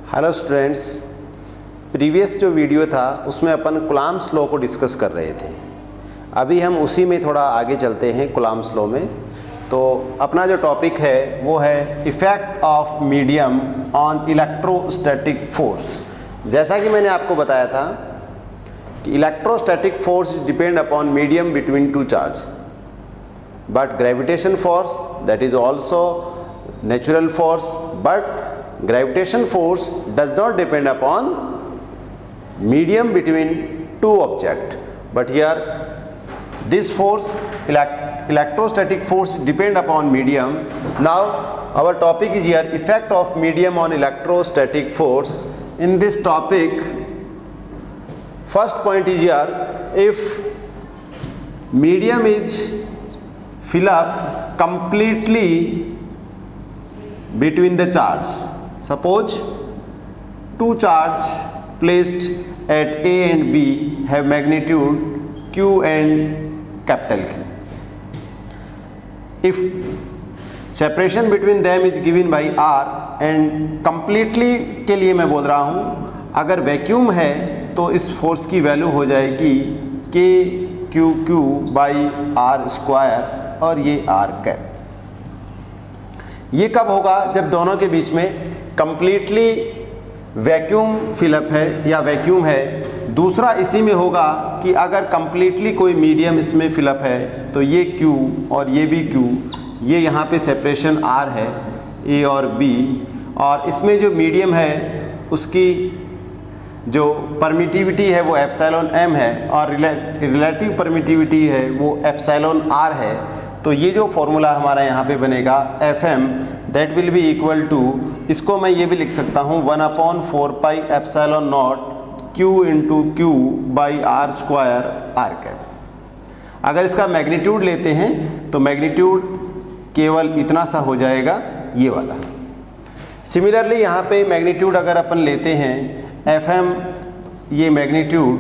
Hello students, previous जो video था उसमें अपन कूलॉम्स लॉ को डिस्कस कर रहे थे। अभी हम उसी में थोड़ा आगे चलते हैं कूलॉम्स लॉ में। तो अपना जो टॉपिक है वो है effect of medium on electrostatic force. जैसा कि मैंने आपको बताया था कि electrostatic force depend upon medium between two charge, but gravitation force that is also natural force, but gravitation force does not depend upon medium between two objects, but here this force electrostatic force depend upon medium. Now our topic is here effect of medium on electrostatic force. In this topic, first point is here, if medium is fill up completely between the charge, suppose two charge placed at A and B have magnitude Q and capital Q. If separation between them is given by R and completely के लिए मैं बोल रहा हूँ, अगर vacuum है तो इस फोर्स की वैल्यू हो जाएगी K Q Q by R square और ये R कैप। ये कब होगा? जब दोनों के बीच में कंप्लीटली वैक्यूम फिलअप है या वैक्यूम है। दूसरा इसी में होगा कि अगर कंप्लीटली कोई मीडियम इसमें फिलअप है तो ये Q और ये भी Q, ये यहाँ पे सेपरेशन R है A और B, और इसमें जो मीडियम है उसकी जो परमिटिविटी है वो एप्सिलॉन M है और रिलेटिव परमिटिविटी है वो एप्सिलॉन R है। तो ये जो फॉर्मूला हमारा यहाँ पे बनेगा Fm that will be equal to, इसको मैं ये भी लिख सकता हूँ 1/4 pi epsilon naught Q into Q by R square R cap. अगर इसका मैग्नीट्यूड लेते हैं तो मैग्नीट्यूड केवल इतना सा हो जाएगा, ये वाला। सिमिलरली यहाँ पे मैग्नीट्यूड अगर अपन लेते हैं Fm ये मैग्नीट्यूड,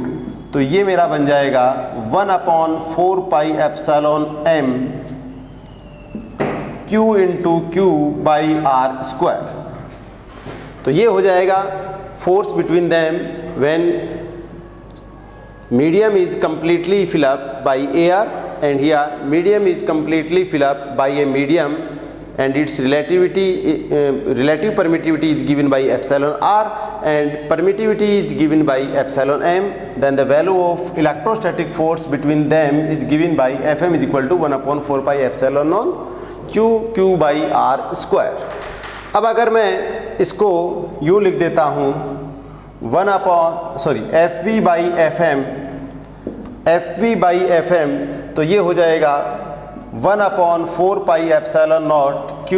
तो ये मेरा बन जाएगा 1/4 pi epsilon M Q into Q by R square. तो ये हो जाएगा force between them when medium is completely fill up by AR and here medium is completely fill up by a medium and its relative permittivity is given by epsilon R and permittivity is given by epsilon M, then the value of electrostatic force between them is given by Fm is equal to 1/4 pi epsilon non Q by R square। अब अगर मैं इसको यूँ लिख देता हूँ Fv by Fm, तो ये हो जाएगा 1/4 pi epsilon naught Q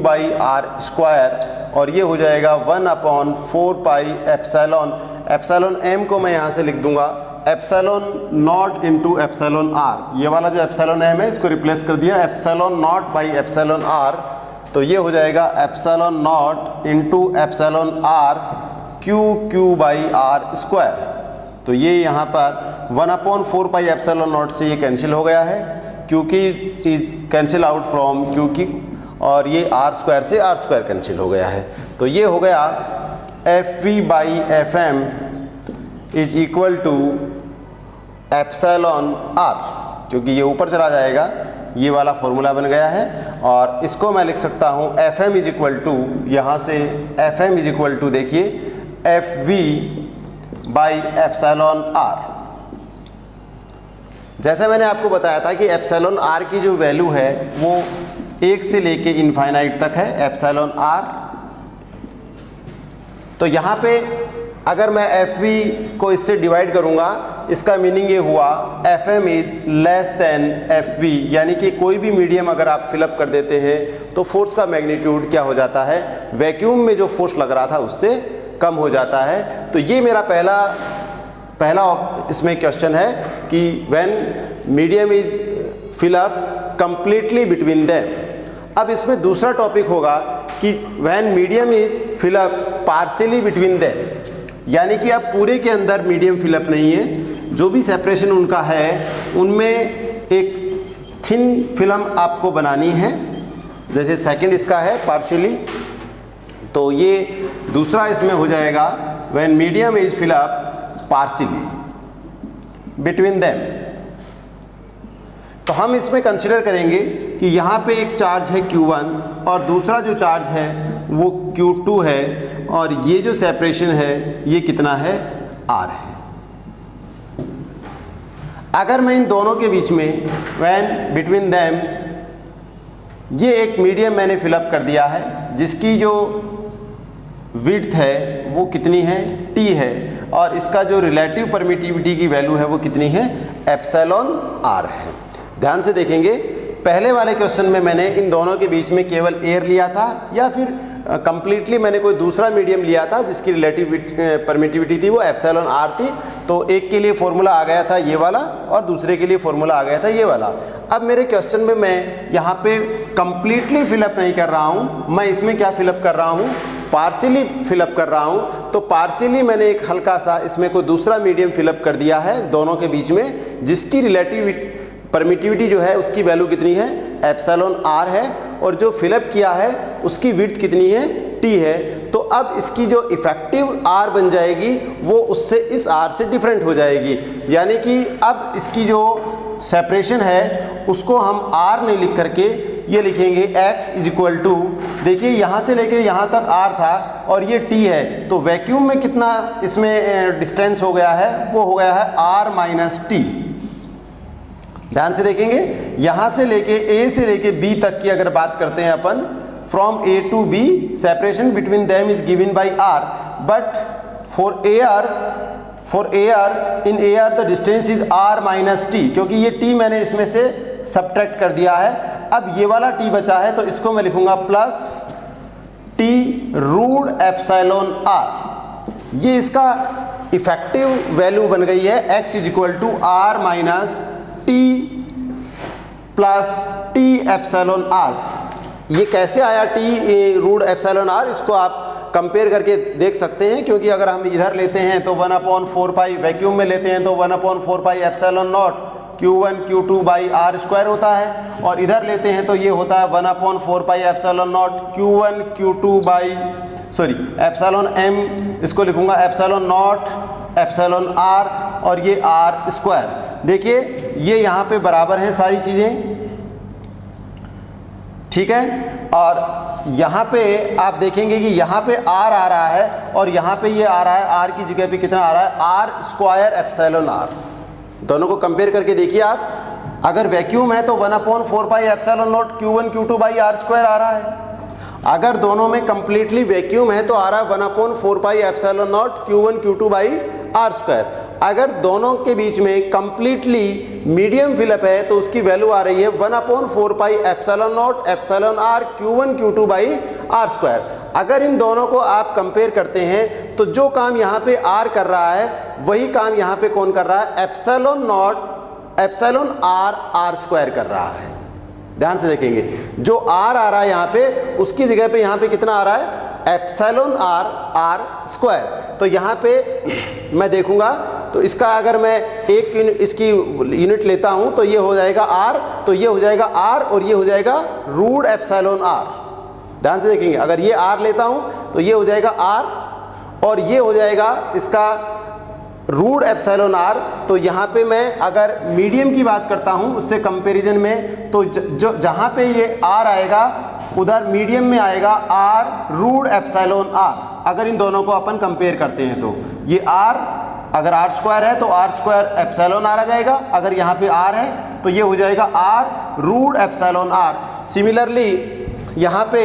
by R square, और ये हो जाएगा 1/4 पाई एप्सिलॉन M को मैं यहाँ से लिख दूंगा epsilon not into epsilon R। ये वाला जो एप्सिलॉन M है इसको रिप्लेस कर दिया epsilon not by epsilon R, तो ये हो जाएगा epsilon not into epsilon R Q by R square. तो ये यहाँ पर 1/4 पाई एप्सिलॉन नॉट से ये कैंसिल हो गया है क्योंकि इज कैंसिल आउट फ्रॉम क्योंकि, और ये R स्क्वायर से R स्क्वायर कैंसिल हो गया है। तो ये हो गया Fv by Fm is equal to epsilon R, क्योंकि ये ऊपर चला जाएगा, ये वाला फॉर्मूला बन गया है। और इसको मैं लिख सकता हूँ Fm इज इक्वल टू, यहाँ से Fm इज इक्वल टू देखिए Fv बाई एप्सिलॉन R। जैसे मैंने आपको बताया था कि एप्सिलॉन R की जो वैल्यू है वो 1 से लेके इनफाइनाइट तक है एप्सिलॉन R। तो यहाँ पे अगर मैं Fv को इससे डिवाइड करूँगा, इसका मीनिंग ये हुआ Fm is less than Fv, यानी कि कोई भी मीडियम अगर आप फिलअप कर देते हैं तो फोर्स का मैग्नीट्यूड क्या हो जाता है, वैक्यूम में जो फोर्स लग रहा था उससे कम हो जाता है। तो ये मेरा पहला इसमें क्वेश्चन है कि when medium is fill up completely between them. अब इसमें दूसरा टॉपिक होगा कि when medium is fill up partially between them, यानी कि अब पूरे के अंदर मीडियम फिल अप नहीं है, जो भी सेपरेशन उनका है उनमें एक थिन फिल्म आपको बनानी है। जैसे सेकंड इसका है पार्शियली तो ये दूसरा इसमें हो जाएगा when medium is fill up partially between them. तो हम इसमें कंसिडर करेंगे कि यहाँ पे एक चार्ज है Q1 और दूसरा जो चार्ज है वो Q2 है, और ये जो सेपरेशन है ये कितना है, R है। अगर मैं इन दोनों के बीच में व्हेन बिटवीन देम, ये एक मीडियम मैंने फिलअप कर दिया है जिसकी जो विड्थ है वो कितनी है, T है, और इसका जो रिलेटिव परमिटिविटी की वैल्यू है वो कितनी है, एप्सिलॉन R है। ध्यान से देखेंगे, पहले वाले क्वेश्चन में मैंने इन दोनों के बीच में केवल एयर लिया था या फिर कंप्लीटली मैंने कोई दूसरा मीडियम लिया था जिसकी रिलेटिव परमिटिविटी थी वो एप्सिलॉन R थी। तो एक के लिए फॉर्मूला आ गया था ये वाला और दूसरे के लिए फॉर्मूला आ गया था ये वाला। अब मेरे क्वेश्चन में मैं यहाँ पे कंप्लीटली फिलअप नहीं कर रहा हूँ, मैं इसमें क्या फिलअप कर रहा हूँ, पार्शियली फिलअप कर रहा हूँ। तो पार्शियली मैंने एक हल्का सा इसमें कोई दूसरा मीडियम फिलअप कर दिया है दोनों के बीच में, जिसकी रिलेटिव परमिटिविटी जो है उसकी वैल्यू कितनी है, एप्सिलॉन R है, और जो फिलअप किया है उसकी विड्थ कितनी है, T है। तो अब इसकी जो इफेक्टिव R बन जाएगी वो उससे इस R से डिफरेंट हो जाएगी, यानी कि अब इसकी जो सेपरेशन है उसको हम R नहीं लिख करके ये लिखेंगे x इज इक्वल टू, देखिए यहाँ से लेके यहाँ तक R था और ये T है, तो वैक्यूम में कितना इसमें डिस्टेंस हो गया है, वो हो गया है R माइनस T। ध्यान से देखेंगे, यहाँ से लेके A से लेके B तक की अगर बात करते हैं अपन, from A to B separation between them is given by R, but for AR in AR the distance is R minus T, क्योंकि ये T मैंने इसमें से सब्ट्रैक्ट कर दिया है। अब ये वाला T बचा है तो इसको मैं लिखूंगा plus T root epsilon R। ये इसका इफेक्टिव वैल्यू बन गई है x is equal to R minus T plus T epsilon R। ये कैसे आया T रूट एप्सिलॉन R, इसको आप कंपेयर करके देख सकते हैं, क्योंकि अगर हम इधर लेते हैं तो 1/4 पाई, वैक्यूम में लेते हैं तो 1/4 pi epsilon naught Q1 Q2 by R square होता है, और इधर लेते हैं तो ये होता है 1/4 pi epsilon naught Q1 Q2 by epsilon M, इसको लिखूंगा एप्सिलॉन नॉट एप्सिलॉन R, और ये R स्क्वायर। देखिए ये यहाँ पे बराबर हैं सारी चीज़ें, ठीक है। और यहाँ पे आप देखेंगे कि यहाँ पे R आ रहा है और यहाँ पे ये आ रहा है, R की जगह पे कितना आ रहा है, R स्क्वायर एप्सिलॉन R। दोनों को कंपेयर करके देखिए आप, अगर वैक्यूम है तो 1/4 pi epsilon naught Q1 Q2 by R square आ रहा है, अगर दोनों में कंप्लीटली वैक्यूम है तो आ रहा है 1/4 pi epsilon naught Q1 Q2 by R square. अगर दोनों के बीच में कंप्लीटली मीडियम फिलअप है तो उसकी वैल्यू आ रही है 1/4 pi epsilon not epsilon R Q1 Q2 by R square. अगर इन दोनों को आप कंपेयर करते हैं तो जो काम यहाँ पे R कर रहा है वही काम यहाँ पे कौन कर रहा है, एप्सिलॉन R स्क्वायर कर रहा है। ध्यान से देखेंगे, जो R आ रहा है यहाँ पे उसकी जगह पे यहाँ पे कितना आ रहा है, एप्सिलॉन R स्क्वायर। तो यहाँ पे मैं देखूंगा तो इसका अगर मैं एक इसकी यूनिट लेता हूँ तो ये हो जाएगा R, तो ये हो जाएगा R और ये हो जाएगा रूट एप्सिलॉन R। ध्यान से देखेंगे, अगर ये R लेता हूँ तो ये हो जाएगा R और ये हो जाएगा इसका रूट एप्सिलॉन R। तो यहाँ पे मैं अगर मीडियम की बात करता हूँ उससे कंपैरिजन में, तो जो जहाँ पे ये R आएगा उधर मीडियम में आएगा R रूट एप्सिलॉन R। अगर इन दोनों को अपन कंपेयर करते हैं तो ये R, अगर R स्क्वायर है तो R स्क्वायर एप्सिलॉन R आ जाएगा, अगर यहाँ पे R है तो ये हो जाएगा R root epsilon R। Similarly यहाँ पे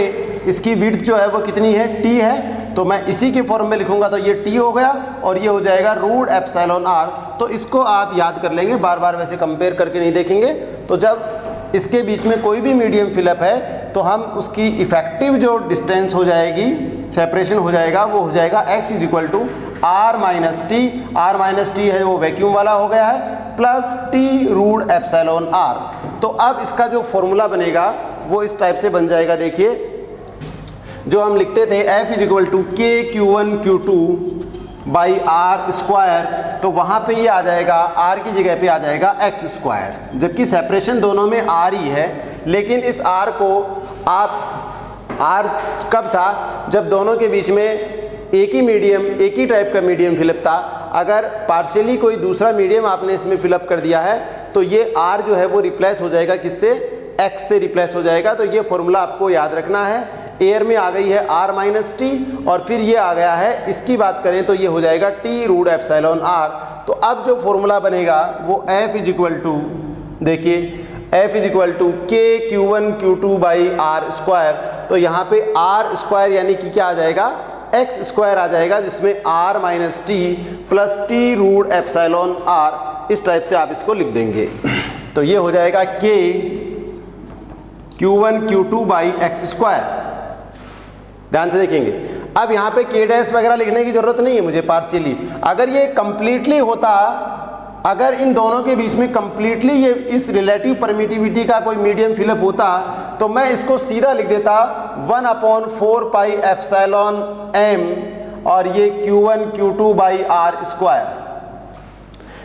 इसकी विड्थ जो है वो कितनी है, T है, तो मैं इसी के फॉर्म में लिखूंगा तो ये T हो गया और ये हो जाएगा रूट एप्सिलॉन R। तो इसको आप याद कर लेंगे, बार बार वैसे कंपेयर करके नहीं देखेंगे। तो जब इसके बीच में कोई भी मीडियम फिलअप है तो हम उसकी इफेक्टिव जो डिस्टेंस हो जाएगी, सेपरेशन हो जाएगा, वो हो जाएगा x is equal to R minus T है वो वैक्यूम वाला हो गया है, plus T root epsilon R। तो अब इसका जो फॉर्मूला बनेगा वो इस टाइप से बन जाएगा। देखिए जो हम लिखते थे F is equal to Q1 Q2 by R square, तो वहाँ पे ये आ जाएगा R की जगह पे आ जाएगा x स्क्वायर, जबकि सेपरेशन दोनों में R ही है, लेकिन इस R को आप आर कब था? जब दोनों के बीच में एक ही मीडियम, एक ही टाइप का मीडियम फिलअप था। अगर पार्शियली कोई दूसरा मीडियम आपने इसमें फिलअप कर दिया है तो ये आर जो है वो रिप्लेस हो जाएगा किससे? एक्स से रिप्लेस हो जाएगा। तो ये फॉर्मूला आपको याद रखना है। एयर में आ गई है आर माइनस टी और फिर ये आ गया है, इसकी बात करें तो ये हो जाएगा टी रूट एप्सिलॉन आर। तो अब जो फॉर्मूला बनेगा वो एफ इज इक्वल टू, देखिए एफ इज इक्वल टू के Q1 Q2 by R square. तो यहाँ पे आर स्क्वायर यानी कि क्या आ जाएगा? एक्स स्क्वायर आ जाएगा, जिसमें R minus T plus T root epsilon R, इस टाइप से आप इसको लिख देंगे। तो ये हो जाएगा के Q1 Q2 by x square. ध्यान से देखेंगे, अब यहाँ पे के डैश वगैरह लिखने की जरूरत नहीं है मुझे पार्शियली। अगर ये कंप्लीटली होता, अगर इन दोनों के बीच में कंप्लीटली ये इस रिलेटिव परमिटिविटी का कोई मीडियम फिलअप होता तो मैं इसको सीधा लिख देता 1/4 पाई एप्सिलॉन एम और ये Q1 Q2 by R square.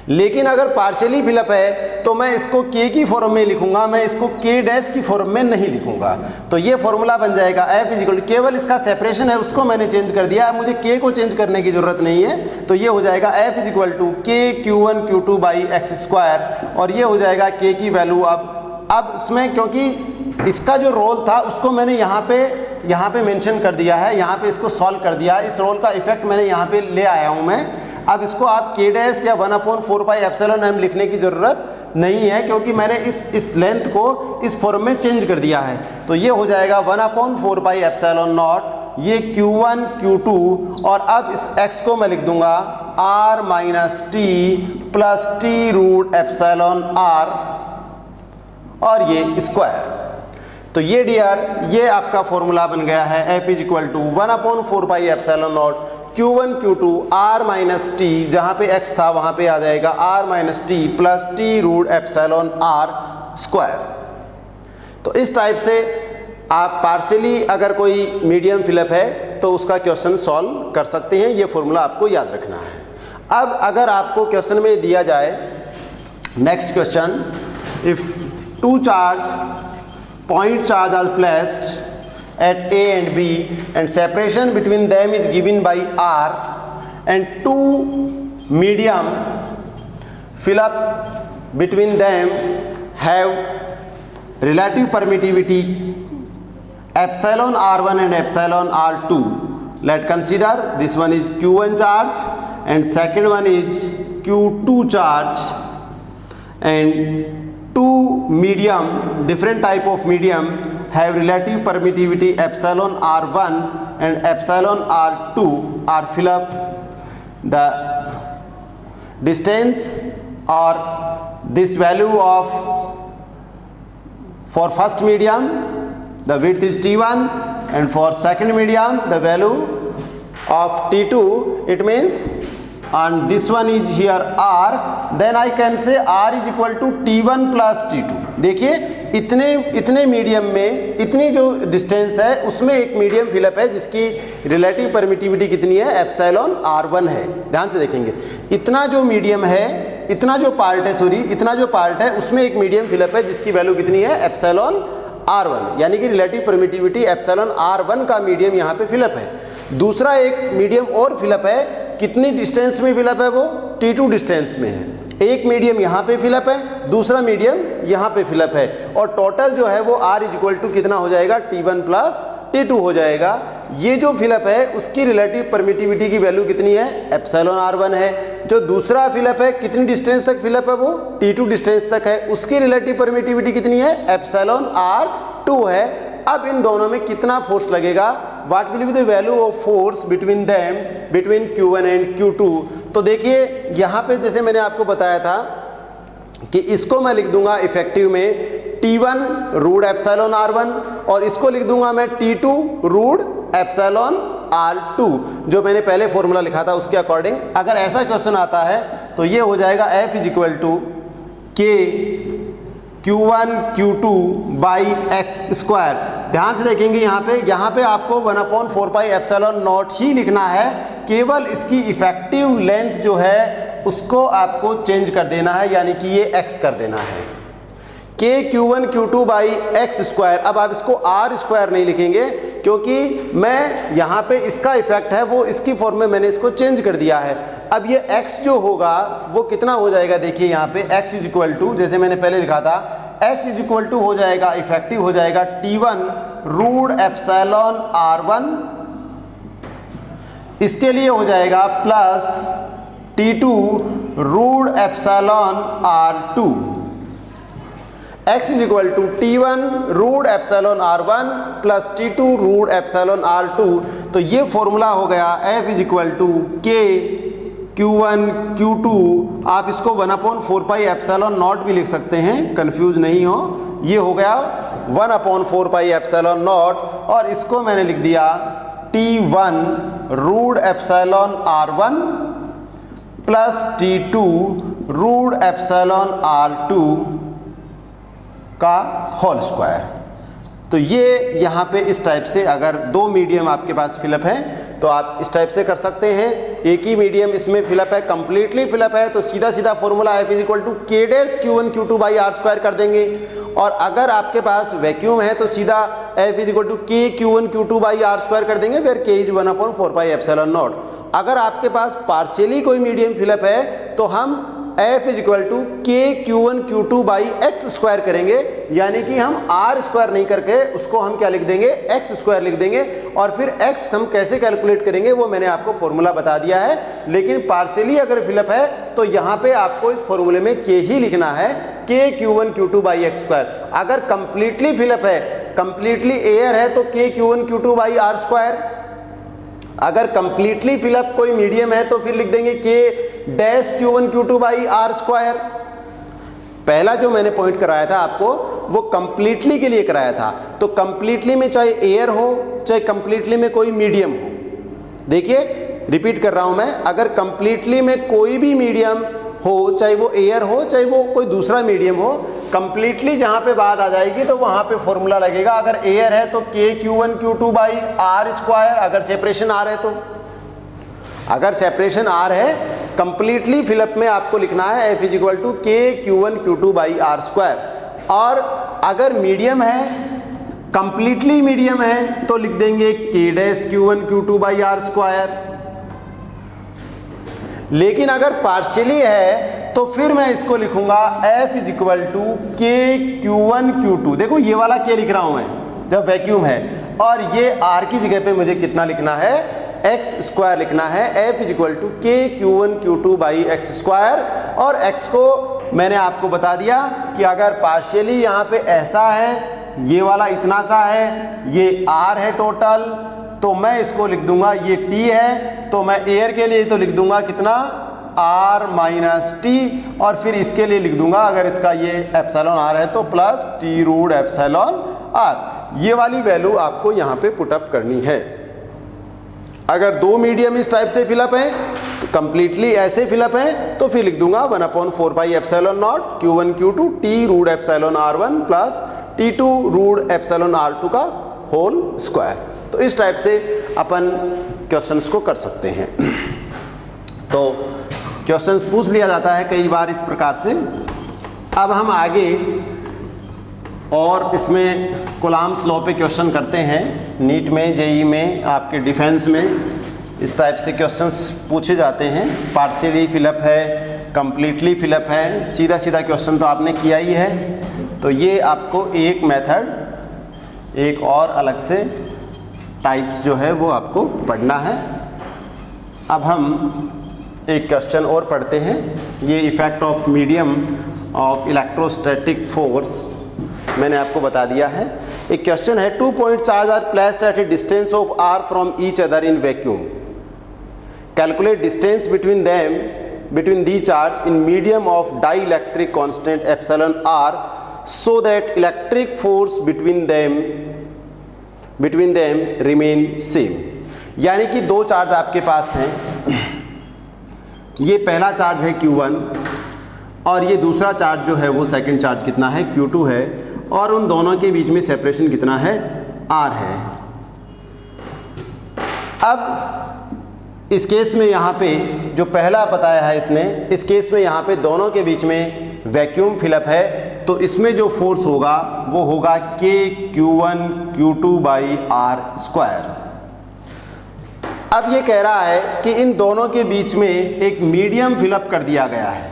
लेकिन अगर पार्शियली फिलअप है तो मैं इसको के की फॉर्म में लिखूंगा, मैं इसको के डैश की फॉर्म में नहीं लिखूंगा। तो ये फॉर्मूला बन जाएगा एफ इज इक्वल टू, केवल इसका सेपरेशन है उसको मैंने चेंज कर दिया, अब मुझे के को चेंज करने की जरूरत नहीं है। तो ये हो जाएगा एफ इज इक्वल टू के Q1 Q2 by x square और ये हो जाएगा के की वैल्यू। अब इसमें क्योंकि इसका जो रोल था उसको मैंने यहाँ पे मेंशन कर दिया है, यहाँ पे इसको सॉल्व कर दिया है, इस रोल का इफेक्ट मैंने यहाँ पे ले आया हूँ मैं। अब इसको आप के डैश या 1/4 पाई एप्सिलॉन एम लिखने की ज़रूरत नहीं है, क्योंकि मैंने इस लेंथ को इस फॉर्म में चेंज कर दिया है। तो ये हो जाएगा 1/4 पाई एप्सिलॉन नॉट, ये Q1 Q2 और अब इस x को मैं लिख दूंगा r minus T plus T root epsilon r और ये स्क्वायर। तो ये डियर, ये आपका फॉर्मूला बन गया है f is equal to 1/4 pi epsilon naught Q1 Q2 r minus T, जहाँ पे x था वहाँ पे आ जाएगा r minus T plus T root epsilon r square. तो इस टाइप से आप पार्शियली अगर कोई मीडियम फिलअप है तो उसका क्वेश्चन सॉल्व कर सकते हैं। ये फॉर्मूला आपको याद रखना है। अब अगर आपको क्वेश्चन में दिया जाए next question, if two point charge are placed at A and B and separation between them is given by R and two medium fill up between them have relative permittivity epsilon R1 and epsilon R2. Let's consider this one is Q1 charge and second one is Q2 charge, and two medium, different type of medium have relative permittivity epsilon R1 and epsilon R2 are fill up. The distance or this value of, for first medium the width is T1 and for second medium the value of T2, it means, and this one is here R, then I can say R is equal to T1 plus T2। देखिए इतने medium में इतनी जो distance है उसमें एक medium fill up है जिसकी रिलेटिव परमिटिविटी कितनी है? एप्सिलॉन R1 है। ध्यान से देखेंगे, इतना जो मीडियम है, इतना जो पार्ट है, सॉरी इतना जो पार्ट है उसमें एक मीडियम फिलअप है जिसकी वैल्यू कितनी है? एप्सिलॉन R1, यानी कि रिलेटिव परमिटिविटी एप्सिलॉन R1 का मीडियम यहाँ पे फिलअप है। दूसरा एक मीडियम और फिलअप है, कितनी डिस्टेंस में फिलअप है? वो T2 डिस्टेंस में है। एक मीडियम यहाँ पे फिलअप है, दूसरा मीडियम यहाँ पे फिलअप है, और टोटल जो है वो R इज इक्वल टू कितना हो जाएगा? T1 प्लस T2 हो जाएगा। ये जो फिलअप है उसकी रिलेटिव परमिटिविटी की वैल्यू कितनी है? एप्सिलॉन R1 है। जो दूसरा फिलअप है कितनी डिस्टेंस तक फिलअप है? वो T2 डिस्टेंस तक है, उसकी रिलेटिव परमिटिविटी कितनी है? एप्सिलॉन R2 है। अब इन दोनों में कितना फोर्स लगेगा? What will be the value of force between them, between Q1 and Q2? तो देखिए यहाँ पे जैसे मैंने आपको बताया था कि इसको मैं लिख दूंगा इफेक्टिव में T1 रूट एप्सिलॉन R1 और इसको लिख दूंगा मैं T2 रूट एप्सिलॉन R2, जो मैंने पहले फॉर्मूला लिखा था उसके अकॉर्डिंग। अगर ऐसा क्वेश्चन आता है तो ये हो जाएगा F इज इक्वल टू के Q1 Q2 by x square. ध्यान से देखेंगे यहाँ पे आपको 1/4 पाई एप्सिलॉन नॉट ही लिखना है, केवल इसकी इफेक्टिव लेंथ जो है उसको आपको चेंज कर देना है, यानी कि ये x कर देना है। के Q1 Q2 by x square. अब आप इसको R स्क्वायर नहीं लिखेंगे क्योंकि मैं यहाँ पे इसका इफेक्ट है वो इसकी फॉर्म में मैंने इसको चेंज कर दिया है। अब ये x जो होगा वो कितना हो जाएगा, देखिए यहाँ पे x इज इक्वल टू, जैसे मैंने पहले लिखा था, x इज इक्वल टू हो जाएगा, इफेक्टिव हो जाएगा T1 रूट एप्सिलॉन R1, इसके लिए हो जाएगा plus T2 root epsilon R2। x is equal to T1 root epsilon R1 plus T2 root epsilon R2। तो ये फॉर्मूला हो गया f is equal to K Q1 Q2। आप इसको 1/4 पाई एप्सिलॉन नॉट भी लिख सकते हैं, कंफ्यूज नहीं हो। ये हो गया 1/4 पाई एप्सिलॉन नॉट, और इसको मैंने लिख दिया T1 root epsilon R1 plus T2 root epsilon R2 का होल स्क्वायर। तो ये यहाँ पे इस टाइप से, अगर दो मीडियम आपके पास फिलअप है तो आप इस टाइप से कर सकते हैं। एक ही मीडियम इसमें फिलअप है, कंप्लीटली फिलअप है, तो सीधा सीधा formula f is equal to k dash Q1 Q2 by R square कर देंगे। और अगर आपके पास वैक्यूम है तो सीधा f is equal to k Q1 Q2 by R square कर देंगे, फिर k is 1/4 pi epsilon naught. अगर आपके पास पार्शियली कोई मीडियम फिलअप है तो हम f is equal to k Q1 Q2 by x square करेंगे, यानी कि हम r स्क्वायर नहीं करके उसको हम क्या लिख देंगे, x स्क्वायर लिख देंगे। और फिर x हम कैसे कैलकुलेट करेंगे वो मैंने आपको फॉर्मूला बता दिया है। लेकिन पार्शियली अगर फिलअप है तो यहाँ पे आपको इस फॉर्मूले में k ही लिखना है, k Q1 Q2 by x square. अगर कंप्लीटली फिलअप है, कंप्लीटली एयर है तो k Q1 Q2 by R square. अगर कंप्लीटली फिलअप कोई मीडियम है तो फिर लिख देंगे k dash Q1 Q2 by R square. पहला जो मैंने पॉइंट कराया था आपको वो कंप्लीटली के लिए कराया था, तो कंप्लीटली में चाहे एयर हो चाहे कंप्लीटली में कोई मीडियम हो, देखिए रिपीट कर रहा हूं मैं, अगर कंप्लीटली में कोई भी मीडियम हो, चाहे वो एयर हो चाहे वो कोई दूसरा मीडियम हो, कंप्लीटली जहां पे बात आ जाएगी तो वहां पे फॉर्मूला लगेगा। अगर एयर है तो k Q1 Q2 by R square, अगर सेपरेशन R है तो, अगर सेपरेशन R है कंप्लीटली फिलअप में आपको लिखना है f is equal to k Q1 Q2 by R square. और अगर मीडियम है, कंप्लीटली मीडियम है तो लिख देंगे k dash Q1 Q2 by R square. लेकिन अगर पार्शियली है तो फिर मैं इसको लिखूंगा f is equal to k Q1 Q2। देखो ये वाला k लिख रहा हूं मैं जब वैक्यूम है, और ये r की जगह पे मुझे कितना लिखना है, x स्क्वायर लिखना है। f is equal to k Q1 Q2 by x square. और x को मैंने आपको बता दिया कि अगर पार्शियली यहाँ पे ऐसा है, ये वाला इतना सा है, ये r है टोटल, तो मैं इसको लिख दूंगा, ये t है तो मैं एयर के लिए तो लिख दूंगा कितना, r माइनस टी, और फिर इसके लिए लिख दूंगा अगर इसका ये एप्सिलॉन r है तो plus t root epsilon r। ये वाली वैल्यू आपको यहाँ पे पुटअप करनी है। अगर दो मीडियम इस टाइप से फिलअप है, तो कंप्लीटली ऐसे फिलअप है, तो फिर लिख दूंगा 1/4 pi epsilon naught Q1 Q2 t root epsilon R1 plus T2 root epsilon R2 का होल स्क्वायर। तो इस टाइप से अपन क्वेश्चंस को कर सकते हैं। तो क्वेश्चंस पूछ लिया जाता है कई बार इस प्रकार से। अब हम आगे और इसमें कूलम्ब्स लॉ पे क्वेश्चन करते हैं। नीट में, जेई में, आपके डिफेंस में इस टाइप से क्वेश्चंस पूछे जाते हैं। पार्शियली फिलअप है, कंप्लीटली फिलअप है, सीधा सीधा क्वेश्चन तो आपने किया ही है। तो ये आपको एक मेथड, एक और अलग से टाइप्स जो है वो आपको पढ़ना है। अब हम एक क्वेश्चन और पढ़ते हैं। ये effect of medium of electrostatic force मैंने आपको बता दिया है। एक क्वेश्चन है, 2 point charge are placed at a distance of r from each other in vacuum. Calculate distance between the charge in medium of dielectric constant epsilon r so that electric force between them remain same। यानी कि दो charge आपके पास हैं, ये पहला charge है Q1 और ये दूसरा चार्ज जो है वो सेकंड चार्ज कितना है, Q2 है, और उन दोनों के बीच में सेपरेशन कितना है, R है। अब इस केस में यहाँ पे जो पहला बताया है इसने, इस केस में यहाँ पे दोनों के बीच में वैक्यूम फिलअप है, तो इसमें जो फोर्स होगा वो होगा KQ1 Q2 by R square. अब ये कह रहा है कि इन दोनों के बीच में एक मीडियम फिलअप कर दिया गया है,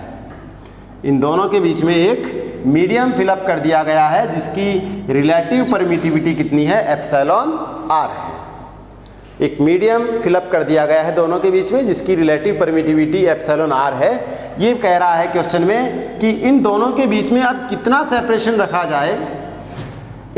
इन दोनों के बीच में एक मीडियम फिलअप कर दिया गया है जिसकी रिलेटिव परमिटिविटी कितनी है, एप्सिलॉन आर है। एक मीडियम फिलअप कर दिया गया है दोनों के बीच में जिसकी रिलेटिव परमिटिविटी एप्सिलॉन आर है। ये कह रहा है क्वेश्चन में कि इन दोनों के बीच में अब कितना सेपरेशन रखा जाए,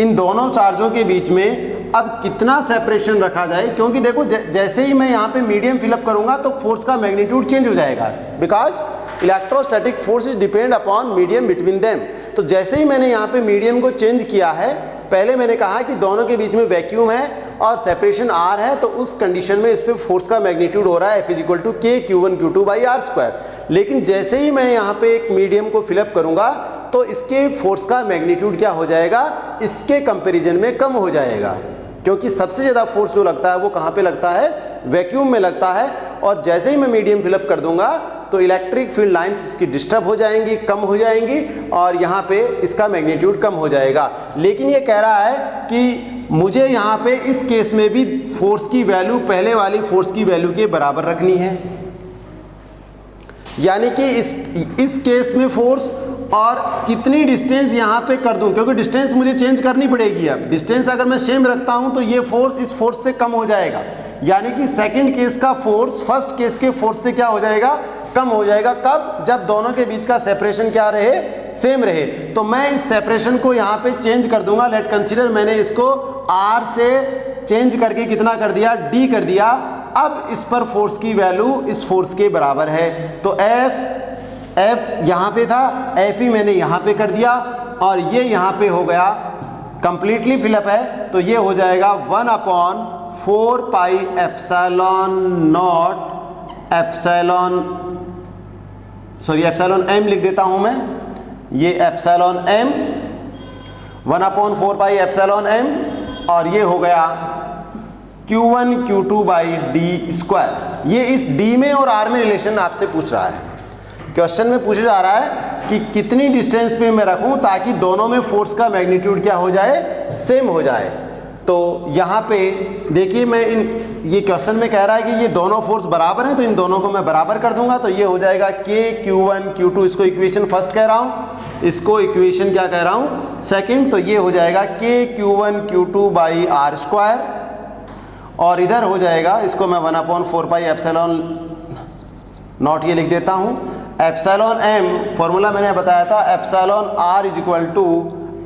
इन दोनों चार्जों के बीच में अब कितना सेपरेशन रखा जाए, क्योंकि देखो जैसे ही मैं यहाँ पे मीडियम फिलअप करूँगा तो फोर्स का मैग्नीट्यूड चेंज हो जाएगा, because electrostatic force is depend upon medium between them. तो जैसे ही मैंने यहाँ पे मीडियम को चेंज किया है, पहले मैंने कहा कि दोनों के बीच में वैक्यूम है और सेपरेशन आर है, तो उस कंडीशन में इस पे फोर्स का मैग्नीट्यूड हो रहा है F = KQ1 Q2 by R square. लेकिन जैसे ही मैं यहाँ पे एक मीडियम को फिलअप करूँगा तो इसके फोर्स का मैग्नीट्यूड क्या हो जाएगा, इसके कंपेरिजन में कम हो जाएगा, क्योंकि सबसे ज़्यादा फोर्स जो लगता है वो कहाँ पे लगता है, वैक्यूम में लगता है। और जैसे ही मैं मीडियम फिलअप कर दूंगा तो इलेक्ट्रिक फील्ड लाइंस उसकी डिस्टर्ब हो जाएंगी, कम हो जाएंगी और यहाँ पे इसका मैग्नीट्यूड कम हो जाएगा। लेकिन ये कह रहा है कि मुझे यहाँ पे इस केस में भी फोर्स की वैल्यू पहले वाली फोर्स की वैल्यू के बराबर रखनी है, यानी कि इस केस में फोर्स और कितनी डिस्टेंस यहाँ पे कर दूं, क्योंकि डिस्टेंस मुझे चेंज करनी पड़ेगी। अब डिस्टेंस अगर मैं सेम रखता हूँ तो ये फोर्स इस फोर्स से कम हो जाएगा, यानी कि सेकंड केस का फोर्स फर्स्ट केस के फोर्स से क्या हो जाएगा, कम हो जाएगा। कब, जब दोनों के बीच का सेपरेशन क्या रहे, सेम रहे। तो मैं इस सेपरेशन को यहाँ पे चेंज कर दूंगा। लेट कंसीडर मैंने इसको R से चेंज करके कितना कर दिया, D कर दिया। अब इस पर फोर्स की वैल्यू इस फोर्स के बराबर है, तो F यहाँ पे था, F ही मैंने यहाँ पे कर दिया और ये यहाँ पे हो गया कंप्लीटली फिलअप है, तो ये हो जाएगा 1/4 pi epsilon not epsilon m लिख देता हूँ मैं, ये epsilon m 1/4 pi epsilon m और ये हो गया Q1 Q2 by D square. ये इस D में और R में रिलेशन आपसे पूछ रहा है। क्वेश्चन में पूछा जा रहा है कि कितनी डिस्टेंस पे मैं रखूं ताकि दोनों में फोर्स का मैग्नीट्यूड क्या हो जाए, सेम हो जाए। तो यहाँ पे देखिए मैं ये क्वेश्चन में कह रहा है कि ये दोनों फोर्स बराबर हैं, तो इन दोनों को मैं बराबर कर दूंगा, तो ये हो जाएगा KQ1 Q2, इसको इक्वेशन फर्स्ट कह रहा हूँ, इसको इक्वेशन क्या कह रहा हूँ, सेकंड। तो ये हो जाएगा KQ1 Q2 by R square और इधर हो जाएगा, इसको मैं 1/4 पाई एप्सिलॉन नॉट ये लिख देता हूँ। एप्सिलॉन m फॉर्मूला मैंने बताया था, epsilon r =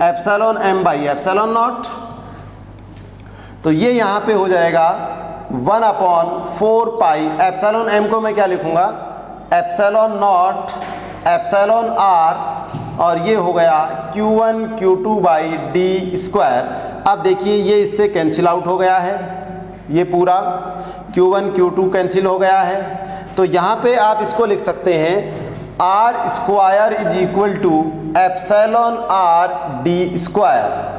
epsilon m by epsilon not. तो ये यहाँ पे हो जाएगा 1/4 पाई एप्सिलॉन m को मैं क्या लिखूंगा, एप्सिलॉन नॉट एप्सिलॉन r और ये हो गया Q1 Q2 by D square. अब देखिए ये इससे कैंसिल आउट हो गया है, ये पूरा Q1 Q2 कैंसिल हो गया है। तो यहाँ पे आप इसको लिख सकते हैं R square = epsilon r D square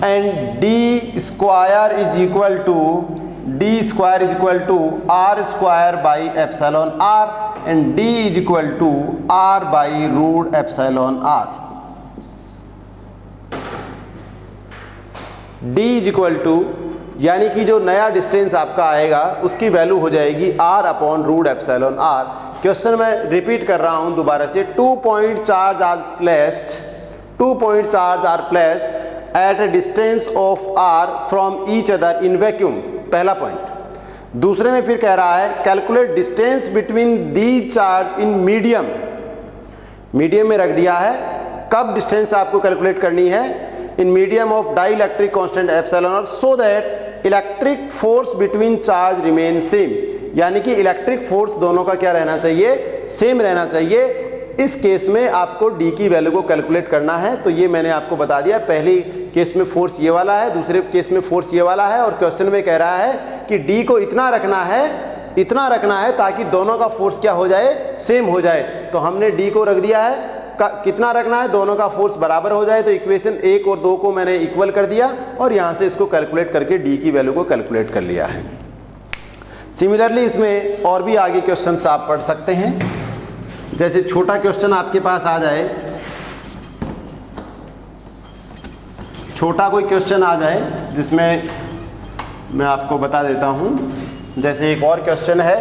and D square = R square by epsilon r and D = R बाई रूट एप्सिलॉन r। D यानी कि जो नया डिस्टेंस आपका आएगा उसकी वैल्यू हो जाएगी R/रूट एप्सिलॉन r। क्वेश्चन में रिपीट कर रहा हूं दोबारा से, 2 point charge are placed at a distance of r from each other in vacuum, पहला पॉइंट। दूसरे में फिर कह रहा है calculate distance between the charge in medium, medium में रख दिया है। कब डिस्टेंस आपको कैलकुलेट करनी है, in medium of dielectric constant epsilon r so that electric force between charge remain same, यानी कि इलेक्ट्रिक फोर्स दोनों का क्या रहना चाहिए, सेम रहना चाहिए। इस केस में आपको D की वैल्यू को कैलकुलेट करना है, तो ये मैंने आपको बता दिया। पहले केस में फोर्स ये वाला है, दूसरे केस में फोर्स ये वाला है और क्वेश्चन में कह रहा है कि D को इतना रखना है ताकि दोनों का फोर्स क्या हो जाए, सेम हो जाए। तो हमने D को रख दिया है, कितना रखना है, दोनों का फोर्स बराबर हो जाए। तो इक्वेशन 1 और 2 को मैंने इक्वल कर दिया और यहाँ से इसको कैलकुलेट करके D की वैल्यू को कैलकुलेट कर लिया है। सिमिलरली इसमें और भी आगे क्वेश्चन आप पढ़ सकते हैं। जैसे छोटा क्वेश्चन आपके पास आ जाए छोटा कोई क्वेश्चन आ जाए जिसमें मैं आपको बता देता हूँ। जैसे एक और क्वेश्चन है,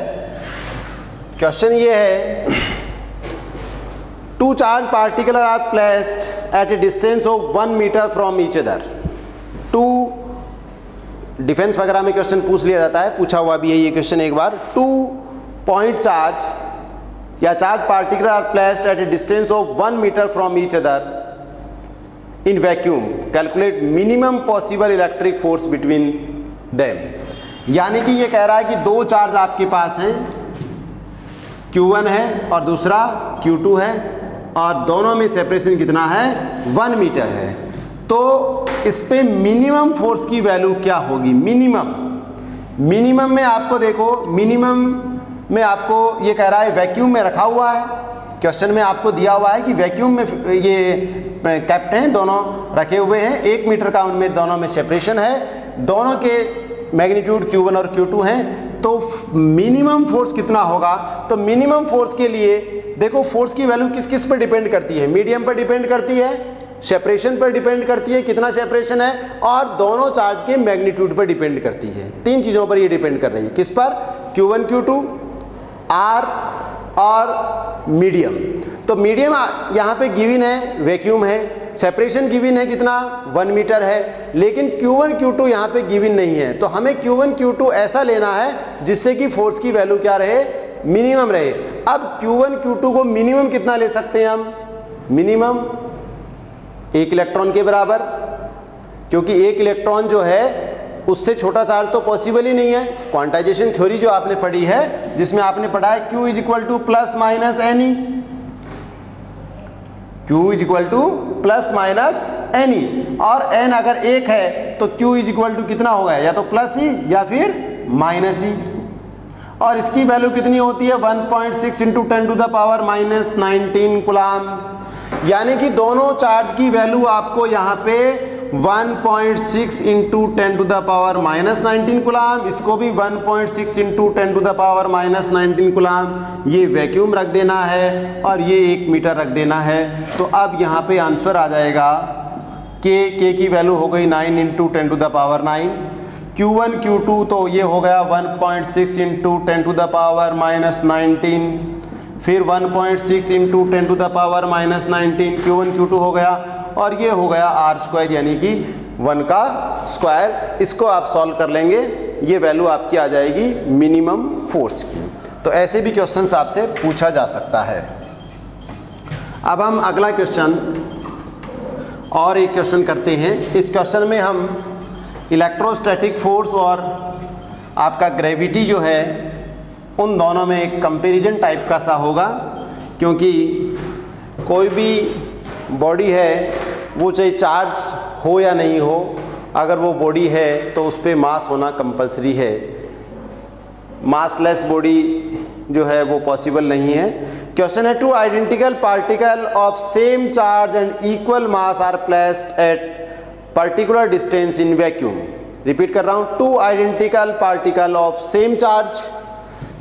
क्वेश्चन ये है, two charge particle are placed at a distance of 1 metre from each other. Two, defence वगैरह में क्वेश्चन पूछ लिया जाता है, पूछा हुआ भी है ये क्वेश्चन एक बार। 2 पॉइंट चार्ज या charge particle are placed at a distance of 1 metre from each other in vacuum, calculate minimum possible electric force between them. यानी कि ये कह रहा है कि दो चार्ज आपके पास हैं, Q1 है और दूसरा Q2 है, और दोनों में सेपरेशन कितना है, 1 मीटर है। तो इस पे मिनिमम फोर्स की वैल्यू क्या होगी? मिनिमम में आपको देखो, मिनिमम में आपको ये कह रहा है वैक्यूम में रखा हुआ है, क्वेश्चन में आपको दिया हुआ है कि वैक्यूम में ये कैप्ट हैं, दोनों रखे हुए हैं, 1 मीटर का उनमें दोनों में सेपरेशन है, दोनों के मैग्नीट्यूड Q1 और Q2 हैं। तो मिनिमम फोर्स कितना होगा? तो मिनिमम फोर्स के लिए देखो, फोर्स की वैल्यू किस किस पर डिपेंड करती है? मीडियम पर डिपेंड करती है, सेपरेशन पर डिपेंड करती है, कितना सेपरेशन है, और दोनों चार्ज के मैग्नीट्यूड पर डिपेंड करती है। 3 चीज़ों पर ये डिपेंड कर रही है। किस पर? Q1 Q2 R और मीडियम। तो मीडियम यहाँ पे गिवन है, वैक्यूम है, सेपरेशन गिवन है कितना, 1 मीटर है, लेकिन Q1 Q2 यहाँ पे गिवन नहीं है। तो हमें Q1 Q2 ऐसा लेना है जिससे कि फोर्स की वैल्यू क्या रहे, मिनिमम रहे। अब Q1 Q2 को मिनिमम कितना ले सकते हैं हम? मिनिमम 1 इलेक्ट्रॉन के बराबर, क्योंकि 1 इलेक्ट्रॉन जो है उससे छोटा चार्ज तो पॉसिबल ही नहीं है। क्वांटाइजेशन थ्योरी जो आपने पढ़ी है, जिसमें आपने पढ़ा है Q is equal two plus minus any, Q is equal two plus minus any, और n अगर 1 है तो Q इज इक्वल टू कितना होगा, या तो प्लस ही या फिर माइनस ही। और इसकी वैल्यू कितनी होती है, 1.6 into 10 to the power minus 19 coulomb. यानी कि दोनों चार्ज की वैल्यू आपको यहाँ पे 1.6 into 10 to the power minus 19 coulomb, इसको भी 1.6 into 10 to the power minus 19 coulomb. ये वैक्यूम रख देना है और ये 1 मीटर रख देना है। तो अब यहाँ पे आंसर आ जाएगा, K की वैल्यू हो गई 9 into 10 to the power 9, Q1 Q2 तो ये हो गया 1.6 into 10 to the power minus 19, फिर 1.6 into 10 to the power minus 19, Q1 Q2 हो गया, और ये हो गया R² यानी कि 1 का स्क्वायर। इसको आप सॉल्व कर लेंगे, ये वैल्यू आपकी आ जाएगी मिनिमम फोर्स की। तो ऐसे भी क्वेश्चंस आपसे पूछा जा सकता है। अब हम अगला क्वेश्चन और एक क्वेश्चन करते हैं। इस क्वेश्चन में हम इलेक्ट्रोस्टैटिक फोर्स और आपका ग्रेविटी जो है, उन दोनों में एक कंपैरिजन टाइप का सा होगा, क्योंकि कोई भी बॉडी है वो चाहे चार्ज हो या नहीं हो, अगर वो बॉडी है तो उस पर मास होना कंपलसरी है। मासलेस बॉडी जो है वो पॉसिबल नहीं है। क्वेश्चन है, 2 identical particle of same charge and equal mass are placed at particular distance in vacuum. Repeat कर रहा हूँ, 2 identical particle of same charge,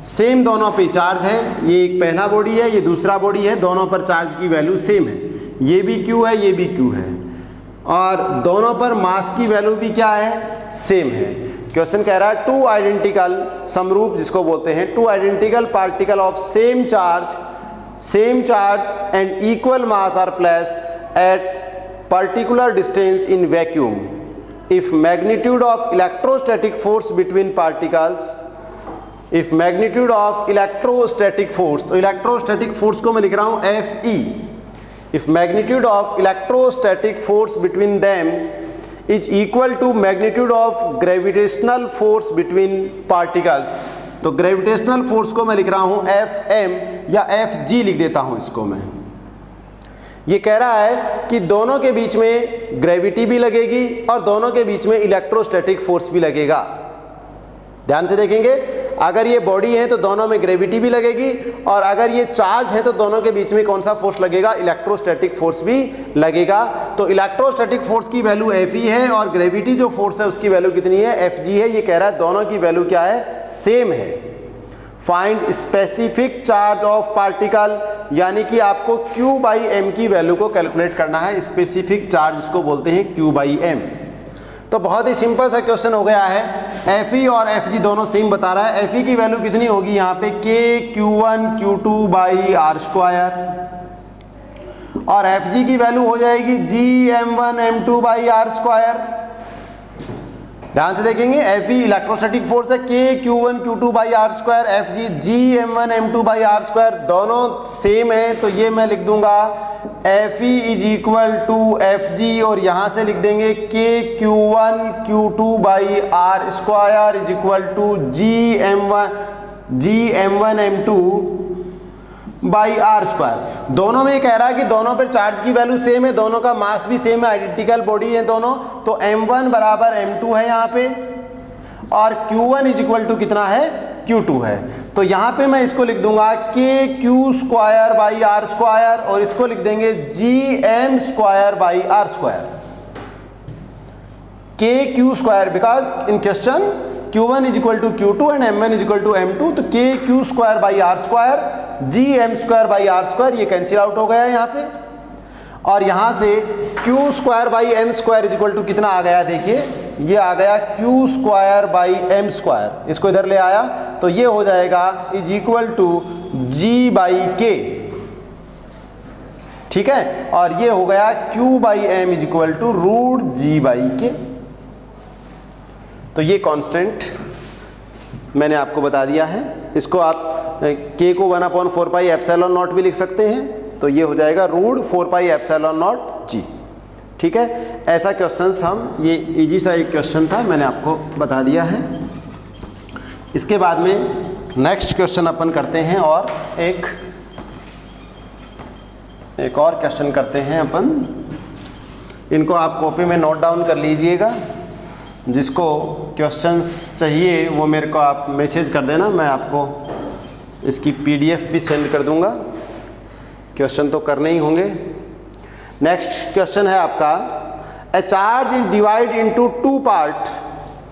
same दोनों पे चार्ज है, ये एक पहला बॉडी है, ये दूसरा बॉडी है, दोनों पर चार्ज की वैल्यू सेम है, ये भी Q है, ये भी Q है, और दोनों पर मास की वैल्यू भी क्या है, सेम है। क्वेश्चन कह रहा है 2 आइडेंटिकल, समरूप जिसको बोलते हैं, 2 identical particle of same charge and equal mass are placed at particular distance in vacuum if magnitude of electrostatic force between particles, if magnitude of electrostatic force, तो इलेक्ट्रोस्टैटिक फोर्स को मैं लिख रहा हूं Fe, if magnitude of electrostatic force between them is equal to magnitude of gravitational force between particles, तो gravitational force को मैं लिख रहा हूं Fm या Fg लिख देता हूं इसको मैं। ये कह रहा है कि दोनों के बीच में ग्रेविटी भी लगेगी और दोनों के बीच में इलेक्ट्रोस्टैटिक फोर्स भी लगेगा। ध्यान से देखेंगे, अगर ये बॉडी है तो दोनों में ग्रेविटी भी लगेगी, और अगर ये चार्ज है तो दोनों के बीच में कौन सा फोर्स लगेगा, इलेक्ट्रोस्टैटिक फोर्स भी लगेगा। तो इलेक्ट्रोस्टैटिक फोर्स की वैल्यू Fe है और ग्रेविटी जो फोर्स है उसकी वैल्यू कितनी है, Fg है। ये कह रहा है दोनों की वैल्यू क्या है, सेम है। Find specific charge of particle यानी कि आपको Q बाई एम की वैल्यू को कैलकुलेट करना है, स्पेसिफिक चार्ज इसको बोलते हैं Q बाई एम। तो बहुत ही सिंपल सा क्वेश्चन हो गया है। Fe और Fg दोनों सेम बता रहा है। Fe की वैल्यू कितनी होगी यहाँ पे K Q1 Q2 by R square, और Fg की वैल्यू हो जाएगी G M1 M2 by R square. ध्यान से देखेंगे, Fe इलेक्ट्रोस्टैटिक फोर्स है, K Q1 Q2 by R square, Fg G M1 M2 by R square, दोनों सेम है। तो ये मैं लिख दूंगा Fe is equal to Fg, और यहाँ से लिख देंगे K Q1 Q2 by R square is equal to G M1 M2 by R square. दोनों में कह रहा है कि दोनों पर चार्ज की वैल्यू सेम है, दोनों का मास भी सेम है, आइडेंटिकल बॉडी है दोनों। तो M1 बराबर M2 है यहाँ पे, और Q1 इज इक्वल टू कितना है, Q2 है। तो यहाँ पे मैं इसको लिख दूंगा K Q square by R square, और इसको लिख देंगे G M square by R square. K Q square, because in question Q1 is equal to Q2 and M1 is equal to M2, तो K Q square by R square G M square by R square, ये cancel out हो गया है यहाँ पे। और यहाँ से Q square by M square is equal to कितना आ गया, देखिए ये आ गया Q square by M square, इसको इधर ले आया तो ये हो जाएगा is equal to G by K, ठीक है। और ये हो गया Q बाई M is equal to root G by K। तो ये कांस्टेंट मैंने आपको बता दिया है। इसको आप K को 1/4 पाई एप्सिलॉन नॉट भी लिख सकते हैं, तो ये हो जाएगा root 4 pi epsilon naught G, ठीक है। ऐसा क्वेश्चंस हम, ये इजी सा एक क्वेश्चन था, मैंने आपको बता दिया है। इसके बाद में नेक्स्ट क्वेश्चन अपन करते हैं, और एक और क्वेश्चन करते हैं अपन। इनको आप कॉपी में नोट डाउन कर लीजिएगा, जिसको क्वेश्चंस चाहिए वो मेरे को आप मैसेज कर देना, मैं आपको इसकी PDF भी सेंड कर दूंगा। क्वेश्चन तो करने ही होंगे। नेक्स्ट क्वेश्चन है आपका, ए charge is divide into two part,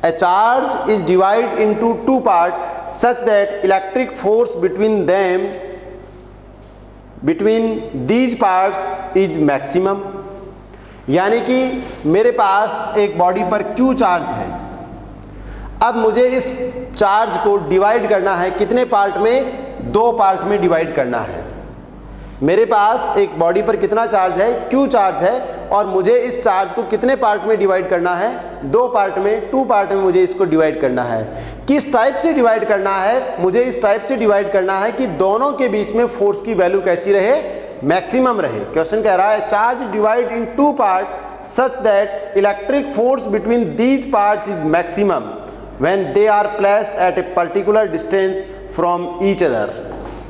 A charge is divide into two part such that electric force between these parts is maximum. यानी कि मेरे पास एक बॉडी पर Q चार्ज है, अब मुझे इस चार्ज को डिवाइड करना है, कितने पार्ट में, 2 पार्ट में डिवाइड करना है। मेरे पास एक बॉडी पर कितना चार्ज है, Q चार्ज है, और मुझे इस चार्ज को कितने पार्ट में डिवाइड करना है, 2 पार्ट में, 2 पार्ट में मुझे इसको डिवाइड करना है। किस टाइप से डिवाइड करना है, मुझे इस टाइप से डिवाइड करना है कि दोनों के बीच में फोर्स की वैल्यू कैसी रहे, मैक्सिमम रहे। क्वेश्चन कह रहा है charge divide in 2 part such that electric force between these parts is maximum when they are placed at a particular distance from each other।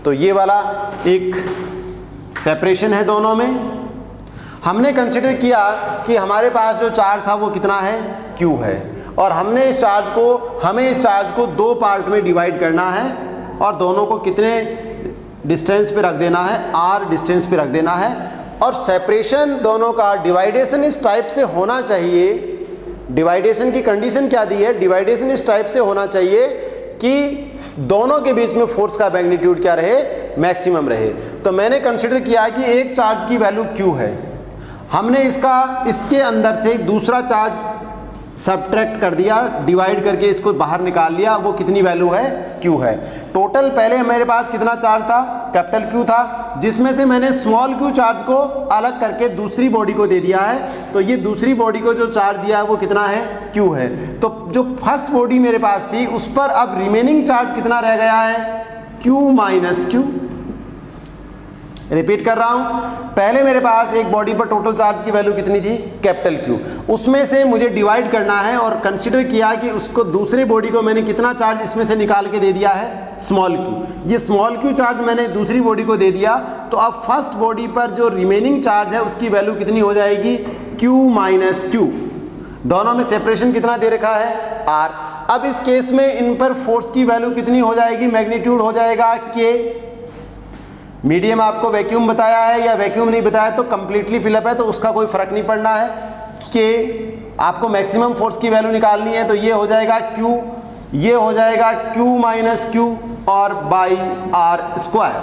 तो ये वाला एक सेपरेशन है दोनों में। हमने कंसिडर किया कि हमारे पास जो चार्ज था वो कितना है, Q है, और हमें इस चार्ज को 2 पार्ट में डिवाइड करना है, और दोनों को कितने डिस्टेंस पे रख देना है, R डिस्टेंस पे रख देना है। और सेपरेशन दोनों का, डिवाइडेशन इस टाइप से होना चाहिए, डिवाइडेशन की कंडीशन क्या दी है, डिवाइडेशन इस टाइप से होना चाहिए कि दोनों के बीच में फोर्स का मैग्नीट्यूड क्या रहे, मैक्सिमम रहे। तो मैंने कंसिडर किया कि एक चार्ज की वैल्यू Q है, हमने इसके अंदर से दूसरा चार्ज सब्ट्रैक्ट कर दिया, डिवाइड करके इसको बाहर निकाल लिया, वो कितनी वैल्यू है, Q है। टोटल पहले मेरे पास कितना चार्ज था, कैपिटल Q था, जिसमें से मैंने स्मॉल q चार्ज को अलग करके दूसरी बॉडी को दे दिया है। तो ये दूसरी बॉडी को जो चार्ज दिया है वो कितना है, Q है। तो जो फर्स्ट बॉडी मेरे पास थी उस पर अब रिमेनिंग चार्ज कितना रह गया है, Q माइनस Q। रिपीट कर रहा हूं, पहले मेरे पास एक बॉडी पर टोटल चार्ज की वैल्यू कितनी थी, कैपिटल Q, उसमें से मुझे डिवाइड करना है, और कंसीडर किया कि उसको दूसरी बॉडी को मैंने कितना चार्ज इसमें से निकाल के दे दिया है, स्मॉल q। ये स्मॉल q चार्ज मैंने दूसरी बॉडी को दे दिया, तो अब फर्स्ट बॉडी पर जो रिमेनिंग चार्ज है उसकी वैल्यू कितनी हो जाएगी, Q माइनस Q। दोनों में सेपरेशन कितना दे रखा है, R। अब इस केस में इन पर फोर्स की वैल्यू कितनी हो जाएगी, मैग्नीट्यूड हो जाएगा K। मीडियम आपको वैक्यूम बताया है या वैक्यूम नहीं बताया तो कंप्लीटली फिलअप है, तो उसका कोई फर्क नहीं पड़ना है। K आपको मैक्सिमम फोर्स की वैल्यू निकालनी है, तो ये हो जाएगा Q, ये हो जाएगा Q माइनस Q और by R square.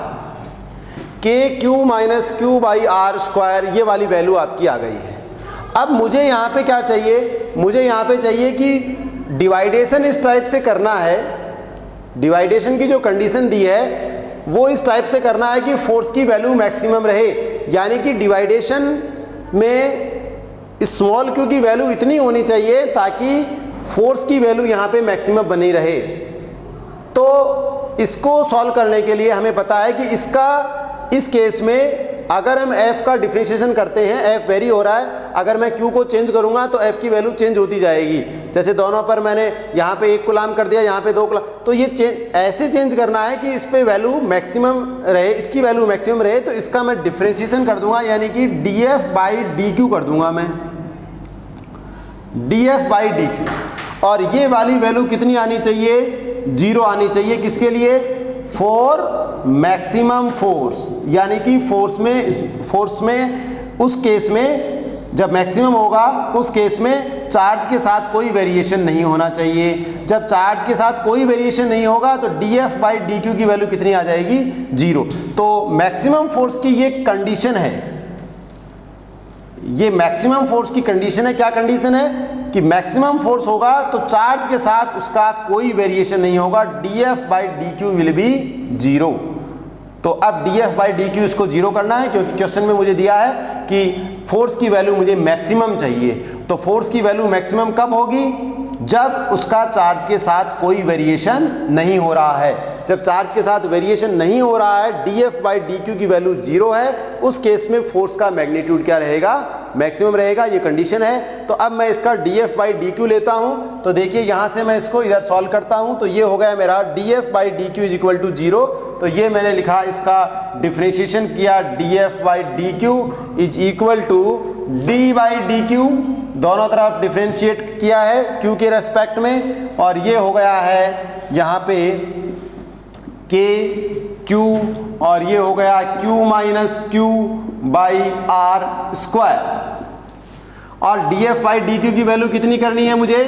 K Q minus Q by R square, ये वाली वैल्यू आपकी आ गई है। अब मुझे यहाँ पे क्या चाहिए, मुझे यहाँ पे चाहिए कि डिवाइडेशन इस टाइप से करना है, डिवाइडेशन की जो कंडीशन दी है वो इस टाइप से करना है कि फोर्स की वैल्यू मैक्सिमम रहे, यानी कि डिवाइडेशन में स्मॉल क्यू की वैल्यू इतनी होनी चाहिए ताकि फोर्स की वैल्यू यहाँ पे मैक्सिमम बनी रहे। तो इसको सॉल्व करने के लिए हमें पता है कि इसका इस केस में अगर हम f का डिफरेंशिएशन करते हैं, f वेरी हो रहा है, अगर मैं q को चेंज करूंगा तो f की वैल्यू चेंज होती जाएगी। जैसे दोनों पर मैंने यहाँ पे 1 कूलाम कर दिया, यहाँ पे 2 कूलाम, तो ये ऐसे चेंज करना है कि इस पे वैल्यू मैक्सिमम रहे, इसकी वैल्यू मैक्सिमम रहे। तो इसका मैं डिफरेंशिएशन कर दूंगा, यानी कि df बाई डी कर दूंगा मैं, df बाई डी। और ये वाली वैल्यू कितनी आनी चाहिए, 0 आनी चाहिए। किसके लिए, फॉर मैक्सिमम फोर्स, यानी कि फोर्स में उस केस में जब मैक्सिमम होगा उस केस में चार्ज के साथ कोई वेरिएशन नहीं होना चाहिए। जब चार्ज के साथ कोई वेरिएशन नहीं होगा तो df बाई डी की वैल्यू कितनी आ जाएगी, 0। तो मैक्सिमम फोर्स की ये कंडीशन है, ये मैक्सिमम फोर्स की कंडीशन है। क्या कंडीशन है कि मैक्सिमम फोर्स होगा तो चार्ज के साथ उसका कोई वेरिएशन नहीं होगा, df by D will be 0। तो अब df बाई डी इसको 0 करना है, क्योंकि क्वेश्चन में मुझे दिया है कि फोर्स की वैल्यू मुझे मैक्सिमम चाहिए। तो फोर्स की वैल्यू मैक्सिमम कब होगी, जब उसका चार्ज के साथ कोई वेरिएशन नहीं हो रहा है। जब चार्ज के साथ वेरिएशन नहीं हो रहा है, df बाई डी की वैल्यू 0 है, उस केस में फोर्स का मैग्नीट्यूड क्या रहेगा, मैक्सिमम रहेगा। ये कंडीशन है। तो अब मैं इसका df बाई डी लेता हूं। तो देखिए यहाँ से मैं इसको इधर सॉल्व करता हूं, तो ये हो गया मेरा df by D is equal to 0। तो ये मैंने लिखा, इसका डिफरेंशिएशन किया, df by D is equal to d by D, दोनों तरफ डिफरेंशिएट किया है q के रेस्पेक्ट में, और ये हो गया है यहाँ पे k q, और ये हो गया q minus q by R square. और df बाई डी की वैल्यू कितनी करनी है, मुझे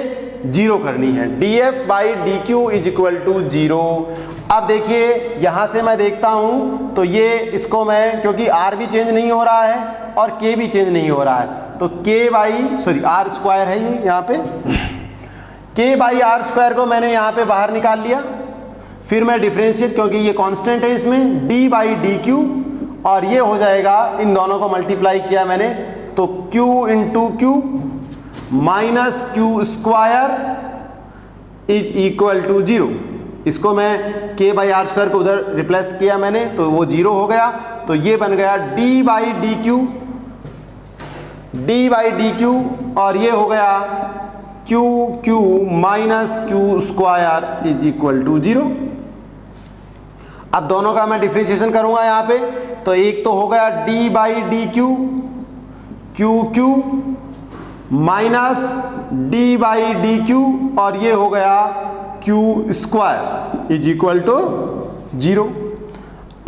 0 करनी है। df by D is equal to 0। अब देखिए यहाँ से मैं देखता हूँ तो ये इसको मैं, क्योंकि r भी चेंज नहीं हो रहा है और k भी चेंज नहीं हो रहा है, तो k बाई आर स्क्वायर है ये यहाँ पे, k बाई आर स्क्वायर को मैंने यहाँ पे बाहर निकाल लिया। फिर मैं डिफरेंशिएट, क्योंकि ये कांस्टेंट है इसमें, d बाई डी क्यू, और ये हो जाएगा, इन दोनों को मल्टीप्लाई किया मैंने, तो q into Q minus Q square is equal to 0। इसको मैं k बाई आर स्क्वायर को उधर रिप्लेस किया मैंने, तो वो 0 हो गया। तो ये बन गया d बाई डी क्यू, और ये हो गया q minus Q square is equal to 0। अब दोनों का मैं डिफरेंशिएशन करूंगा यहाँ पे, तो एक तो हो गया d by D Q minus d by D Q, और ये हो गया q square is equal to 0।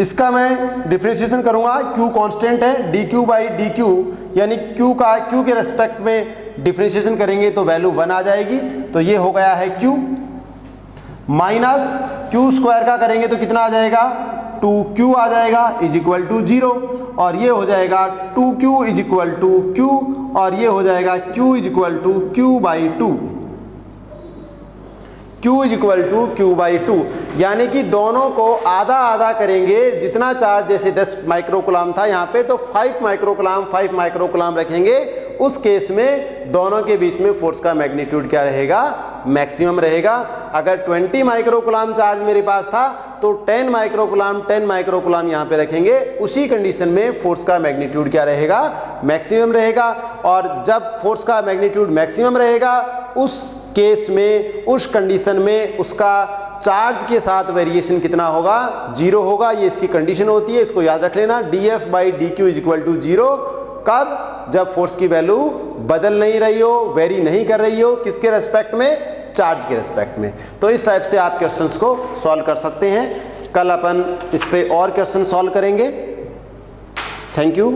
इसका मैं डिफरेंशिएशन करूंगा, q कांस्टेंट है, dq बाई dq, यानी q का q के रेस्पेक्ट में डिफरेंशिएशन करेंगे तो वैल्यू 1 आ जाएगी। तो ये हो गया है q माइनस q स्क्वायर का करेंगे तो कितना आ जाएगा, 2q आ जाएगा इज इक्वल टू 0, और ये हो जाएगा 2q is equal to q, और ये हो जाएगा q is equal to q by 2, q is equal to q by 2। यानी कि दोनों को आधा आधा करेंगे, जितना चार्ज जैसे 10 माइक्रोकुलाम था यहाँ पे, तो 5 माइक्रोकुलाम रखेंगे। उस केस में दोनों के बीच में फोर्स का मैग्नीट्यूड क्या रहेगा, मैक्सिमम रहेगा। अगर 20 माइक्रोकुलाम चार्ज मेरे पास था तो 10 माइक्रोकुलाम यहाँ पे रखेंगे, उसी कंडीशन में फोर्स का मैग्नीट्यूड क्या रहेगा, मैक्सिमम रहेगा। और जब फोर्स का मैग्नीट्यूड मैक्सिमम रहेगा, उस केस में, उस कंडीशन में उसका चार्ज के साथ वेरिएशन कितना होगा, 0 होगा। ये इसकी कंडीशन होती है, इसको याद रख लेना। df by D Q is equal to 0 कब, जब फोर्स की वैल्यू बदल नहीं रही हो, वेरी नहीं कर रही हो, किसके रेस्पेक्ट में, चार्ज के रेस्पेक्ट में। तो इस टाइप से आप क्वेश्चंस को सॉल्व कर सकते हैं। कल अपन इस पे और क्वेश्चन सॉल्व करेंगे। Thank you.